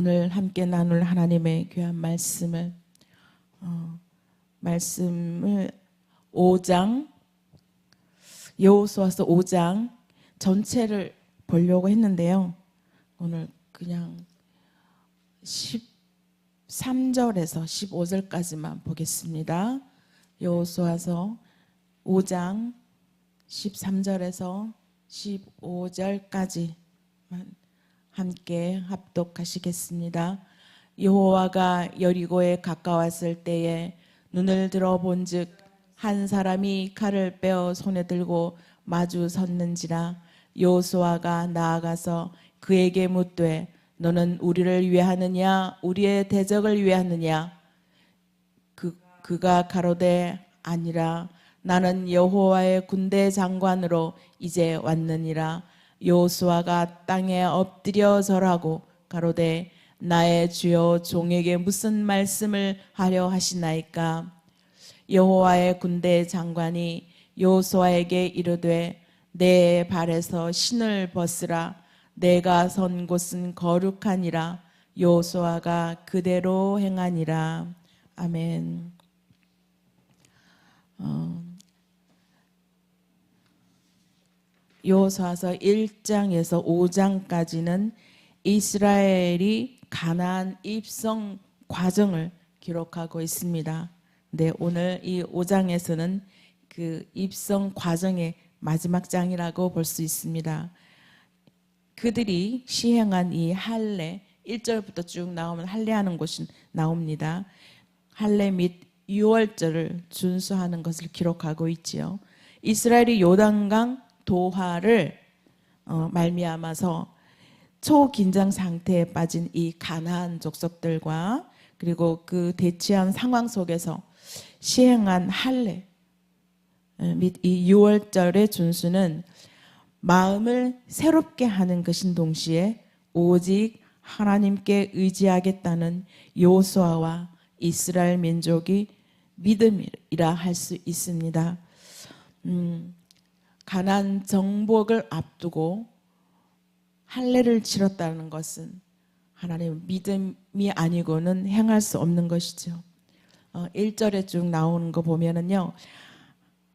오늘 함께 나눌 하나님의 귀한 말씀을 5장, 여호수아서 5장 전체를 보려고 했는데요. 오늘 그냥 13절에서 15절까지만 보겠습니다. 여호수아서 5장 13절에서 15절까지만 함께 합독하시겠습니다. 여호와가 여리고에 가까웠을 때에 눈을 들어 본즉 한 사람이 칼을 빼어 손에 들고 마주 섰는지라. 여호수아가 나아가서 그에게 묻되 너는 우리를 위하느냐 우리의 대적을 위하느냐. 그가 가로되 아니라 나는 여호와의 군대 장관으로 이제 왔느니라. 여호수아가 땅에 엎드려 절하고 가로되 나의 주여 종에게 무슨 말씀을 하려 하시나이까. 여호와의 군대 장관이 여호수아에게 이르되 내 발에서 신을 벗으라. 내가 선 곳은 거룩하니라. 여호수아가 그대로 행하니라. 아멘. 여호수아서 1장에서 5장까지는 이스라엘이 가나안 입성 과정을 기록하고 있습니다. 네, 오늘 이 5장에서는 그 입성 과정의 마지막 장이라고 볼 수 있습니다. 그들이 시행한 이 할례, 1절부터 쭉 나오면 할례하는 곳이 나옵니다. 할례 및 유월절을 준수하는 것을 기록하고 있지요. 이스라엘이 요단강 도하를 말미암아서 초긴장 상태에 빠진 이 가나안 족속들과 그리고 그 대치한 상황 속에서 시행한 할례 및 이 유월절의 준수는 마음을 새롭게 하는 것인 동시에 오직 하나님께 의지하겠다는 여호수아와 이스라엘 민족이 믿음이라 할 수 있습니다. 가나안 정복을 앞두고 할례를 치렀다는 것은 하나님의 믿음이 아니고는 행할 수 없는 것이죠. 1절에 쭉 나오는 거 보면은요,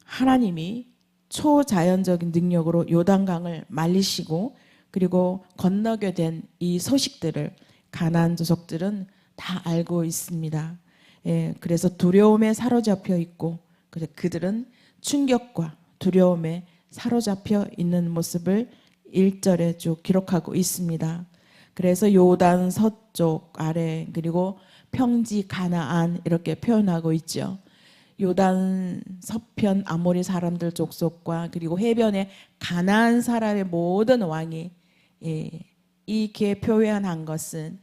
하나님이 초자연적인 능력으로 요단강을 말리시고 그리고 건너게 된 이 소식들을 가나안 족속들은 다 알고 있습니다. 그래서 두려움에 사로잡혀 있고 그들은 충격과 두려움에 사로잡혀 있는 모습을 1절에 쭉 기록하고 있습니다. 그래서 요단 서쪽 아래 그리고 평지 가나안 이렇게 표현하고 있죠. 요단 서편 아모리 사람들 족속과 그리고 해변의 가나안 사람의 모든 왕이 이렇게 표현한 것은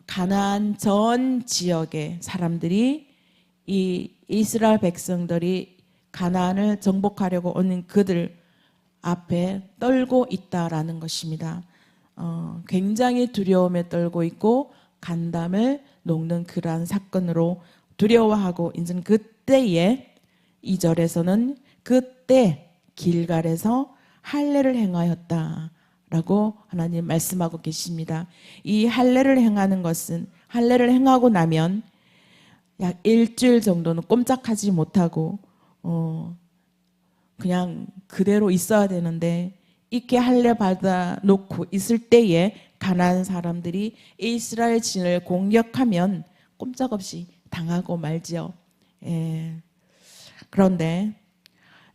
가나안 전 지역의 사람들이 이 이스라엘 백성들이 가나안을 정복하려고 오는 그들 앞에 떨고 있다라는 것입니다. 굉장히 두려움에 떨고 있고 간담을 녹는 그러한 사건으로 두려워하고 있는 그때에 2절에서는 그때 길갈에서 할례를 행하였다라고 하나님 말씀하고 계십니다. 이 할례를 행하는 것은 할례를 행하고 나면 약 일주일 정도는 꼼짝하지 못하고 그냥 그대로 있어야 되는데 이렇게 할례 받아 놓고 있을 때에 가나안 사람들이 이스라엘 진을 공격하면 꼼짝없이 당하고 말지요. 그런데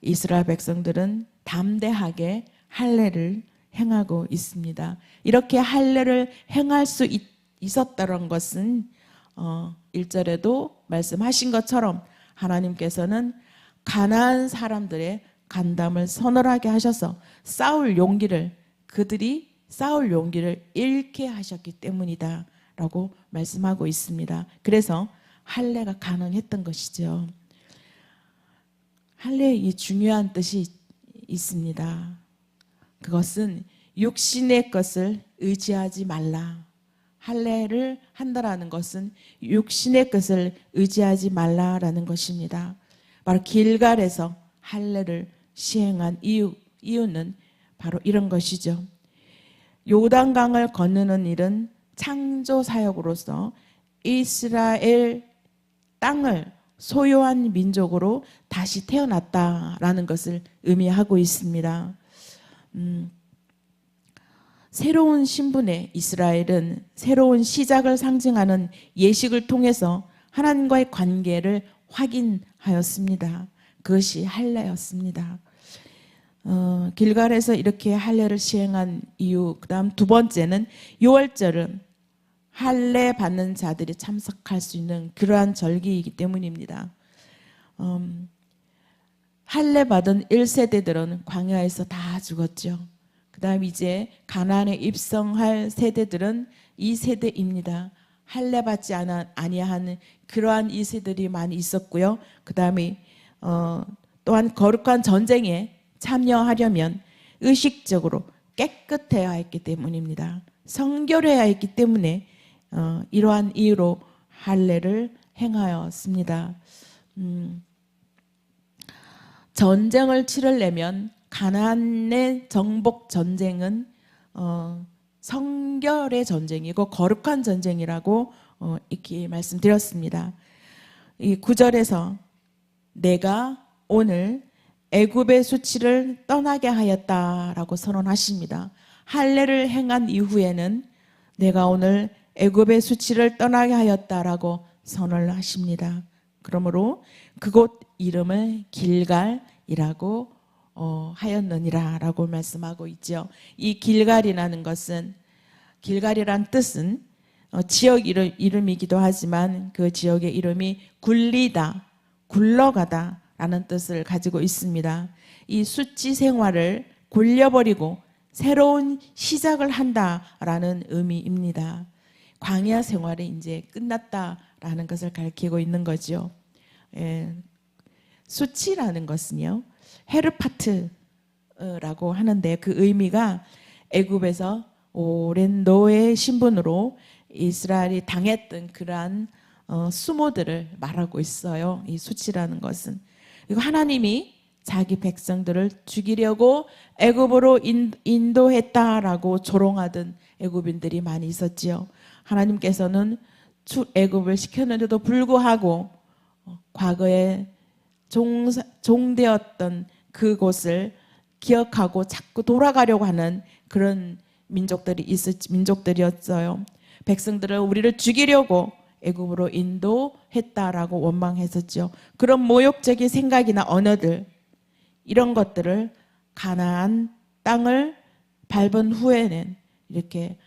이스라엘 백성들은 담대하게 할례를 행하고 있습니다. 이렇게 할례를 행할 수 있었다는 것은 1절에도 말씀하신 것처럼 하나님께서는 가나안 사람들의 간담을 서늘하게 하셔서 그들이 싸울 용기를 잃게 하셨기 때문이다 라고 말씀하고 있습니다. 그래서 할례가 가능했던 것이죠. 할례에 이 중요한 뜻이 있습니다. 그것은 육신의 것을 의지하지 말라. 할례를 한다라는 것은 육신의 것을 의지하지 말라라는 것입니다. 바로 길갈에서 할례를 시행한 이유는 바로 이런 것이죠. 요단강을 건너는 일은 창조 사역으로서 이스라엘 땅을 소유한 민족으로 다시 태어났다라는 것을 의미하고 있습니다. 새로운 신분의 이스라엘은 새로운 시작을 상징하는 예식을 통해서 하나님과의 관계를 확인하였습니다. 그것이 할례였습니다. 길갈에서 이렇게 할례를 시행한 이유, 그 다음 두 번째는 유월절은 할례 받는 자들이 참석할 수 있는 그러한 절기이기 때문입니다. 할례 받은 1세대들은 광야에서 다 죽었죠. 그 다음 이제 가나안에 입성할 세대들은 2세대입니다. 할례 받지 아니하는 그러한 2세들이 많이 있었고요. 그 다음에 또한 거룩한 전쟁에 참여하려면 의식적으로 깨끗해야 했기 때문입니다. 성결해야 했기 때문에 이러한 이유로 할례를 행하였습니다. 전쟁을 치르려면 가나안의 정복 전쟁은 성결의 전쟁이고 거룩한 전쟁이라고 이렇게 말씀드렸습니다. 이 9절에서 내가 오늘 애굽의 수치를 떠나게 하였다라고 선언하십니다. 할례를 행한 이후에는 내가 오늘 애굽의 수치를 떠나게 하였다라고 선언을 하십니다. 그러므로 그곳 이름을 길갈이라고 하였느니라라고 말씀하고 있죠. 이 길갈이라는 것은 길갈이란 뜻은 지역 이름이기도 하지만 그 지역의 이름이 굴리다, 굴러가다라는 뜻을 가지고 있습니다. 이 수치 생활을 굴려버리고 새로운 시작을 한다라는 의미입니다. 광야 생활이 이제 끝났다라는 것을 가리키고 있는 거죠. 수치라는 것은요, 헤르파트라고 하는데 그 의미가 애굽에서 오랜 노예 신분으로 이스라엘이 당했던 그러한 수모들을 말하고 있어요. 이 수치라는 것은. 그리고 하나님이 자기 백성들을 죽이려고 애굽으로 인도했다라고 조롱하던 애굽인들이 많이 있었지요. 하나님께서는 애굽을 시켰는데도 불구하고 과거에 종되었던 그곳을 기억하고 자꾸 돌아가려고 하는 그런 민족들이었어요. 백성들을 우리를 죽이려고 애굽으로 인도했다라고 원망했었죠. 그런 모욕적인 생각이나 언어들, 이런 것들을 가나안 땅을 밟은 후에는 이렇게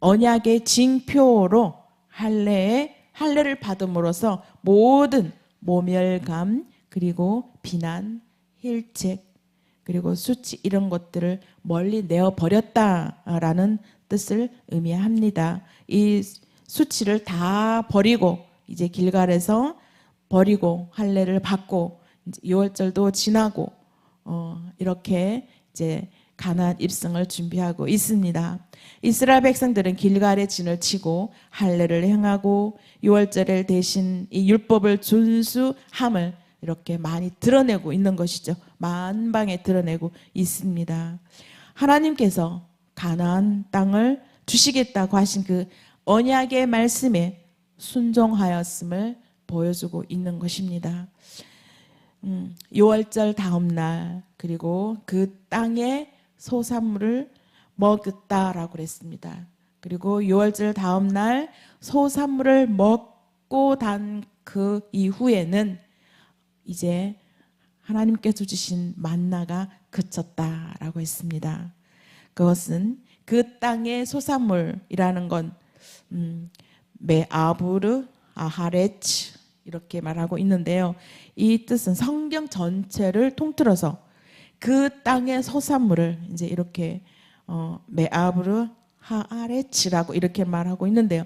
언약의 징표로 할례를 받음으로써 모든 모멸감, 그리고 비난, 힐책, 그리고 수치 이런 것들을 멀리 내어버렸다라는 뜻을 의미합니다. 이 수치를 다 버리고 이제 길갈에서 버리고 할례를 받고 이제 6월절도 지나고 이렇게 이제 가나안 입성을 준비하고 있습니다. 이스라엘 백성들은 길갈에 진을 치고 할례를 행하고 6월절을 대신 이 율법을 준수함을 이렇게 많이 드러내고 있는 것이죠. 만방에 드러내고 있습니다. 하나님께서 가나안 땅을 주시겠다고 하신 그 언약의 말씀에 순종하였음을 보여주고 있는 것입니다. 6월절 다음 날 그리고 그 땅의 소산물을 먹었다라고 그랬습니다. 그리고 6월절 다음 날 소산물을 먹고 단 그 이후에는 이제 하나님께서 주신 만나가 그쳤다라고 했습니다. 그것은 그 땅의 소산물이라는 건 메아부르, 아하레츠 이렇게 말하고 있는데요. 이 뜻은 성경 전체를 통틀어서 그 땅의 소산물을 이제 이렇게 메아부르, 하아레츠라고 이렇게 말하고 있는데요.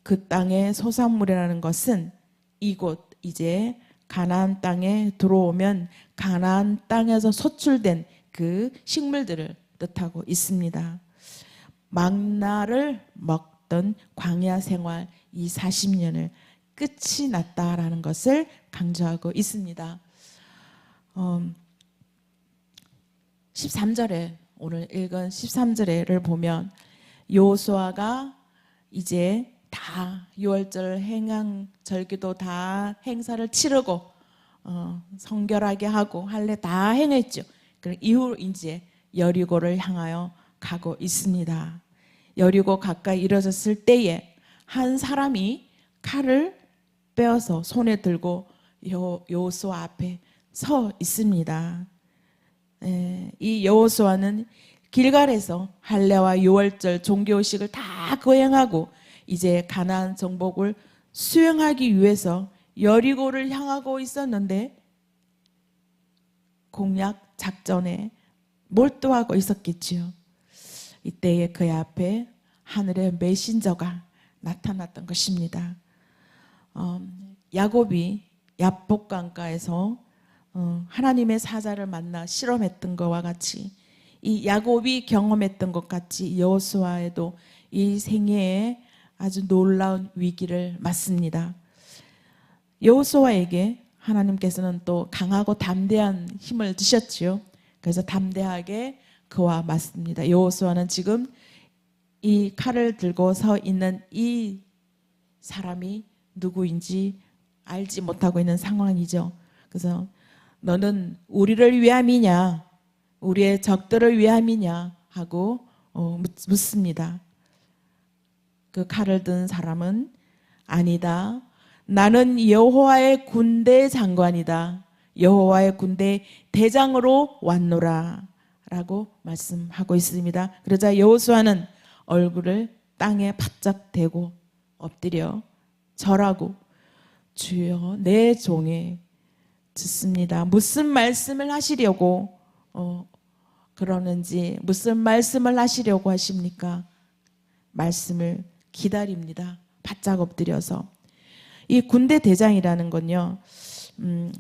그 땅의 소산물이라는 것은 이곳 이제 가나안 땅에 들어오면 가나안 땅에서 소출된 그 식물들을 뜻하고 있습니다. 망나를 먹던 광야 생활 이 40년을 끝이 났다라는 것을 강조하고 있습니다. 13절에 오늘 읽은 13절에를 보면 여호수아가 이제 다 6월절 행한 절기도 다 행사를 치르고 성결하게 하고 할례 다 행했죠. 그 이후로 이제 여리고를 향하여 가고 있습니다. 여리고 가까이 이르렀을 때에 한 사람이 칼을 빼어서 손에 들고 여호수아 앞에 서 있습니다. 이 여호수아는 길갈에서 할례와 6월절 종교의식을 다 거행하고 이제 가나안 정복을 수행하기 위해서 여리고를 향하고 있었는데 공략 작전에 몰두하고 있었겠지요. 이때에 그의 앞에 하늘의 메신저가 나타났던 것입니다. 야곱이 야복강가에서 하나님의 사자를 만나 실험했던 것과 같이 이 야곱이 경험했던 것 같이 여호수아에도 이 생애에 아주 놀라운 위기를 맞습니다. 여호수아에게 하나님께서는 또 강하고 담대한 힘을 주셨지요. 그래서 담대하게 그와 맞습니다. 여호수아는 지금 이 칼을 들고 서 있는 이 사람이 누구인지 알지 못하고 있는 상황이죠. 그래서 너는 우리를 위함이냐 우리의 적들을 위함이냐 하고 묻습니다. 그 칼을 든 사람은 아니다. 나는 여호와의 군대 장관이다. 여호와의 군대 대장으로 왔노라 라고 말씀하고 있습니다. 그러자 여호수아는 얼굴을 땅에 바짝 대고 엎드려 절하고 주여 내 종에 듣습니다. 무슨 말씀을 하시려고 그러는지 무슨 말씀을 하시려고 하십니까? 말씀을 기다립니다. 바짝 엎드려서. 이 군대 대장이라는 건요,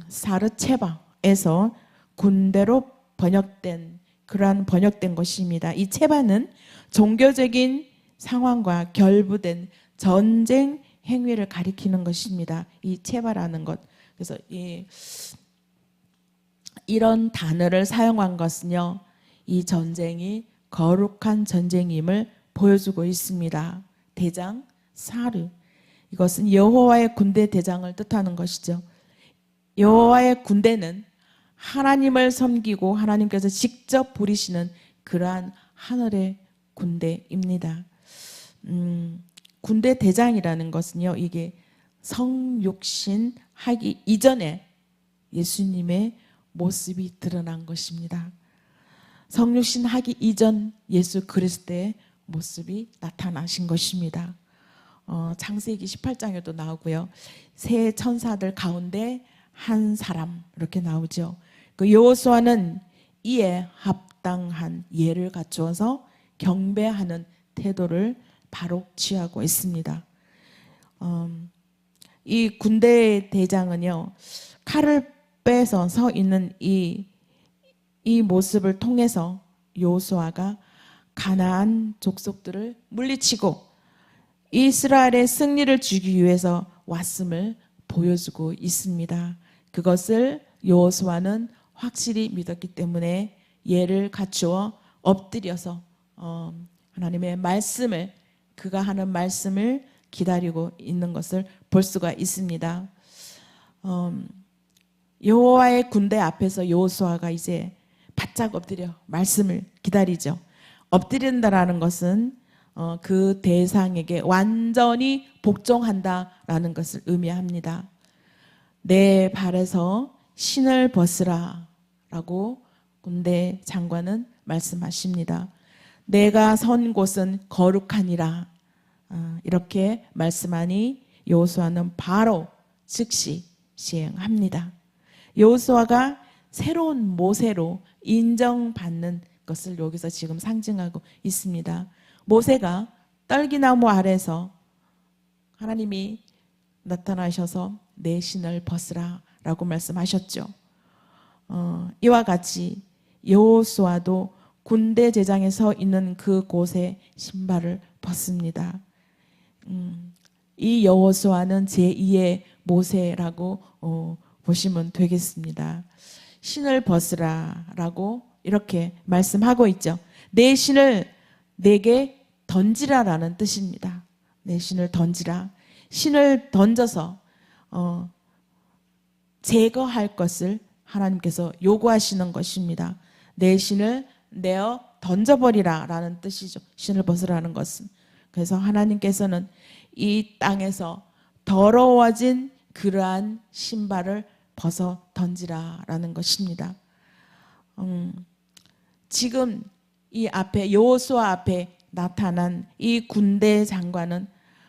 사르체바에서 군대로 번역된 그러한 번역된 것입니다. 이 체바는 종교적인 상황과 결부된 전쟁 행위를 가리키는 것입니다. 이 체바라는 것. 그래서 이런 단어를 사용한 것은요, 이 전쟁이 거룩한 전쟁임을 보여주고 있습니다. 대장, 사르. 이것은 여호와의 군대 대장을 뜻하는 것이죠. 여호와의 군대는 하나님을 섬기고 하나님께서 직접 부리시는 그러한 하늘의 군대입니다. 군대 대장이라는 것은요, 이게 성육신 하기 이전에 예수님의 모습이 드러난 것입니다. 성육신 하기 이전 예수 그리스도의 모습이 나타나신 것입니다. 창세기 18장에도 나오고요. 세 천사들 가운데 한 사람 이렇게 나오죠. 그 여호수아는 이에 합당한 예를 갖추어서 경배하는 태도를 바로 취하고 있습니다. 이 군대 대장은요, 칼을 빼서 서 있는 이 모습을 통해서 여호수아가 가나안 족속들을 물리치고 이스라엘의 승리를 주기 위해서 왔음을 보여주고 있습니다. 그것을 여호수아는 확실히 믿었기 때문에 예를 갖추어 엎드려서 하나님의 말씀을, 그가 하는 말씀을 기다리고 있는 것을 볼 수가 있습니다. 여호와의 군대 앞에서 여호수아가 이제 바짝 엎드려 말씀을 기다리죠. 엎드린다라는 것은 그 대상에게 완전히 복종한다라는 것을 의미합니다. 내 발에서 신을 벗으라 라고 군대 장관은 말씀하십니다. 내가 선 곳은 거룩하니라 이렇게 말씀하니 여호수아는 바로 즉시 시행합니다. 여호수아가 새로운 모세로 인정받는 것을 여기서 지금 상징하고 있습니다. 모세가 떨기나무 아래서 하나님이 나타나셔서 내 신을 벗으라 라고 말씀하셨죠. 이와 같이 여호수아도 군대 제장에 서 있는 그곳에 신발을 벗습니다. 이 여호수아는 제2의 모세라고 보시면 되겠습니다. 신을 벗으라 라고 이렇게 말씀하고 있죠. 내 신을 내게 던지라라는 뜻입니다. 내 신을 던지라. 신을 던져서 제거할 것을 하나님께서 요구하시는 것입니다. 내 신을 내어 던져버리라 라는 뜻이죠. 신을 벗으라는 것은. 그래서 하나님께서는 이 땅에서 더러워진 그러한 신발을 벗어 던지라 라는 것입니다. 지금 이 앞에 여호수아 앞에 나타난 이 군대 장관은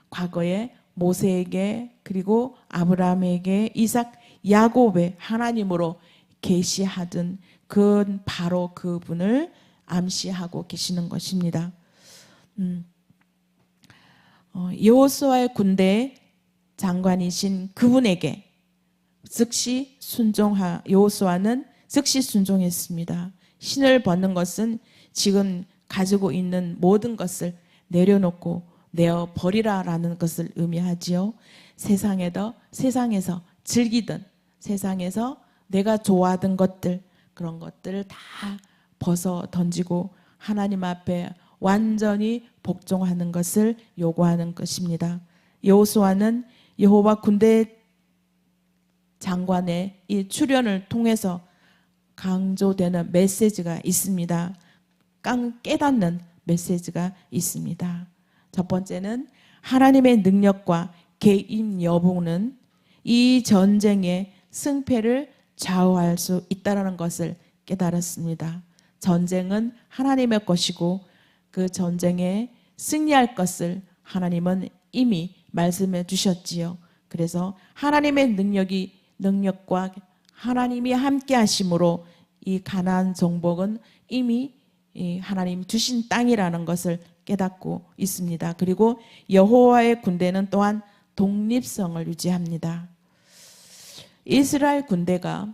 과거에 모세에게 그리고 아브라함에게 이삭 야곱의 하나님으로 계시하던 그 바로 그분을 암시하고 계시는 것입니다. 여호수아의 군대 장관이신 그분에게 즉시 여호수아는 즉시 순종했습니다. 신을 벗는 것은 지금 가지고 있는 모든 것을 내려놓고 내어 버리라라는 것을 의미하지요. 세상에서 즐기던 세상에서 내가 좋아하던 것들 그런 것들을 다 벗어 던지고 하나님 앞에 완전히 복종하는 것을 요구하는 것입니다. 여호수아는 여호와 군대 장관의 이 출현을 통해서 강조되는 메시지가 있습니다. 깨닫는 메시지가 있습니다. 첫 번째는 하나님의 능력과 개입 여부는 이 전쟁의 승패를 좌우할 수 있다는 것을 깨달았습니다. 전쟁은 하나님의 것이고 그 전쟁에 승리할 것을 하나님은 이미 말씀해 주셨지요. 그래서 하나님의 능력과 하나님이 함께 하심으로 이 가나안 정복은 이미 하나님 주신 땅이라는 것을 깨닫고 있습니다. 그리고 여호와의 군대는 또한 독립성을 유지합니다. 이스라엘 군대가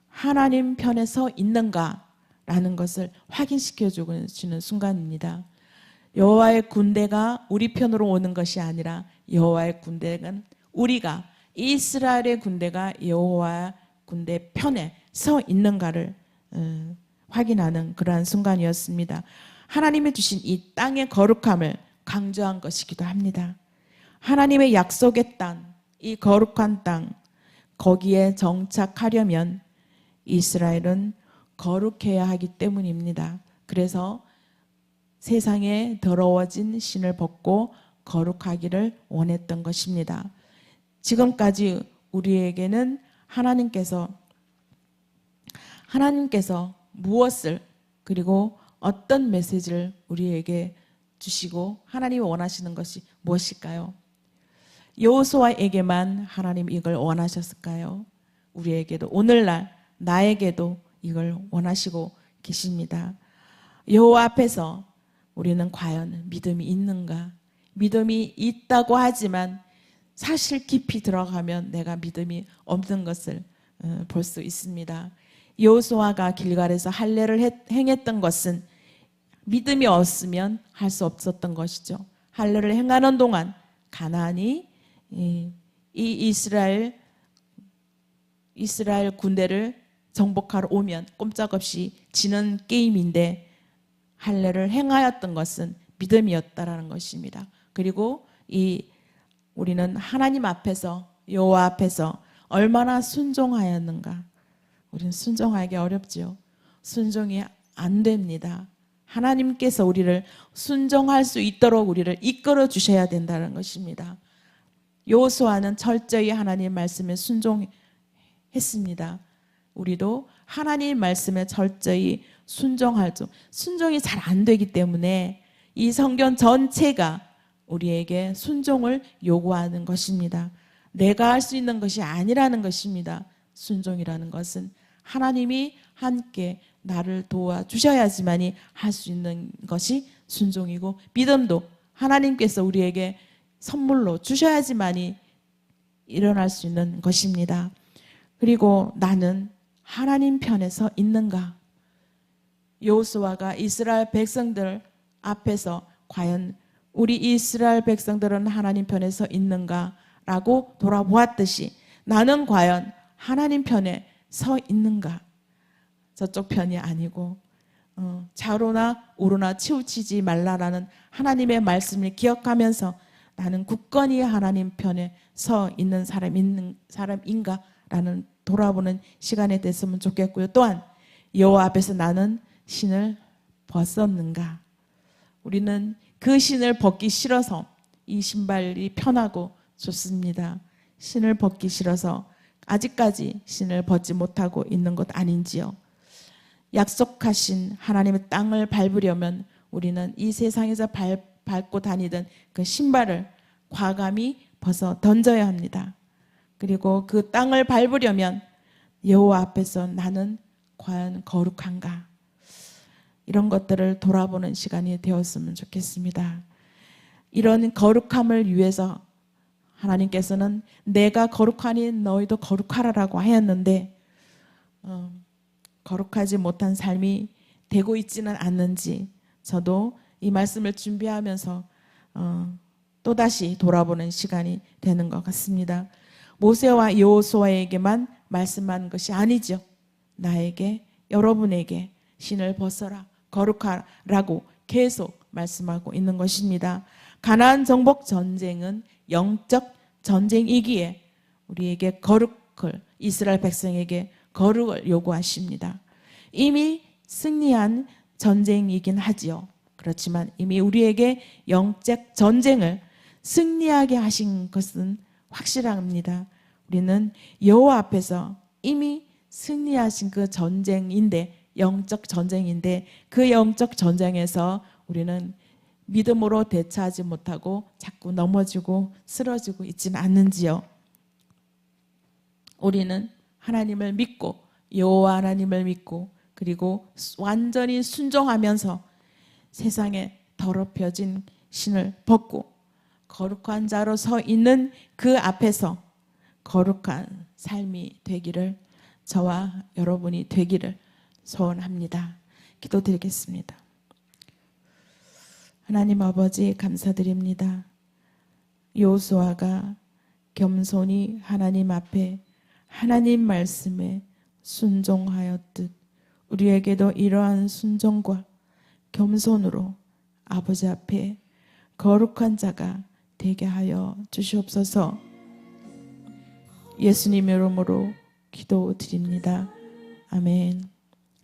하나님 편에 서 있는가라는 것을 확인시켜 주는 순간입니다. 여호와의 군대가 우리 편으로 오는 것이 아니라 여호와의 군대는 우리가 이스라엘의 군대가 여호와 군대 편에 서 있는가를 확인하는 그러한 순간이었습니다. 하나님이 주신 이 땅의 거룩함을 강조한 것이기도 합니다. 하나님의 약속의 땅, 이 거룩한 땅, 거기에 정착하려면 이스라엘은 거룩해야 하기 때문입니다. 그래서 세상에 더러워진 신을 벗고 거룩하기를 원했던 것입니다. 지금까지 우리에게는 하나님께서 무엇을 그리고 어떤 메시지를 우리에게 주시고 하나님이 원하시는 것이 무엇일까요? 여호수아에게만 하나님 이걸 원하셨을까요? 우리에게도 오늘날 나에게도 이걸 원하시고 계십니다. 여호와 앞에서 우리는 과연 믿음이 있는가? 믿음이 있다고 하지만 사실 깊이 들어가면 내가 믿음이 없는 것을 볼 수 있습니다. 여호수아가 길갈에서 할례를 행했던 것은 믿음이 없으면 할 수 없었던 것이죠. 할례를 행하는 동안 가나안이 이 이스라엘 군대를 정복하러 오면 꼼짝없이 지는 게임인데 할례를 행하였던 것은 믿음이었다라는 것입니다. 그리고 우리는 하나님 앞에서 여호와 앞에서 얼마나 순종하였는가. 우리는 순종하기 어렵지요. 순종이 안 됩니다. 하나님께서 우리를 순종할 수 있도록 우리를 이끌어 주셔야 된다는 것입니다. 여호수아는 철저히 하나님 말씀에 순종했습니다. 우리도 하나님 말씀에 철저히 순종하죠. 순종이 잘 안 되기 때문에 이 성경 전체가 우리에게 순종을 요구하는 것입니다. 내가 할 수 있는 것이 아니라는 것입니다. 순종이라는 것은 하나님이 함께 나를 도와주셔야지만이 할 수 있는 것이 순종이고, 믿음도 하나님께서 우리에게 선물로 주셔야지만이 일어날 수 있는 것입니다. 그리고 나는 하나님 편에 서 있는가? 여호수아가 이스라엘 백성들 앞에서 과연 우리 이스라엘 백성들은 하나님 편에 서 있는가라고 돌아보았듯이 나는 과연 하나님 편에 서 있는가? 저쪽 편이 아니고 좌로나 우로나 치우치지 말라라는 하나님의 말씀을 기억하면서 나는 굳건히 하나님 편에 서 있는 사람인가라는 돌아보는 시간이 됐으면 좋겠고요. 또한 여호와 앞에서 나는 신을 벗었는가? 우리는 그 신을 벗기 싫어서 이 신발이 편하고 좋습니다. 신을 벗기 싫어서 아직까지 신을 벗지 못하고 있는 것 아닌지요? 약속하신 하나님의 땅을 밟으려면 우리는 이 세상에서 밟고 다니던 그 신발을 과감히 벗어 던져야 합니다. 그리고 그 땅을 밟으려면 여호와 앞에서 나는 과연 거룩한가? 이런 것들을 돌아보는 시간이 되었으면 좋겠습니다. 이런 거룩함을 위해서 하나님께서는 내가 거룩하니 너희도 거룩하라라고 하였는데 거룩하지 못한 삶이 되고 있지는 않는지 저도 이 말씀을 준비하면서 또다시 돌아보는 시간이 되는 것 같습니다. 모세와 여호수아에게만 말씀한 것이 아니죠. 나에게, 여러분에게 신을 벗어라, 거룩하라고 계속 말씀하고 있는 것입니다. 가나안 정복 전쟁은 영적 전쟁이기에 우리에게 거룩을, 이스라엘 백성에게 거룩을 요구하십니다. 이미 승리한 전쟁이긴 하지요. 그렇지만 이미 우리에게 영적 전쟁을 승리하게 하신 것은 확실합니다. 우리는 여호와 앞에서 이미 승리하신 그 전쟁인데, 영적 전쟁인데 그 영적 전쟁에서 우리는 믿음으로 대처하지 못하고 자꾸 넘어지고 쓰러지고 있지는 않는지요. 우리는 하나님을 믿고 여호와 하나님을 믿고 그리고 완전히 순종하면서 세상에 더럽혀진 신을 벗고 거룩한 자로 서 있는 그 앞에서 거룩한 삶이 되기를, 저와 여러분이 되기를 소원합니다. 기도드리겠습니다. 하나님 아버지, 감사드립니다. 여호수아가 겸손히 하나님 앞에 하나님 말씀에 순종하였듯 우리에게도 이러한 순종과 겸손으로 아버지 앞에 거룩한 자가 되게 하여 주시옵소서. 예수님 이름으로 기도드립니다. 아멘.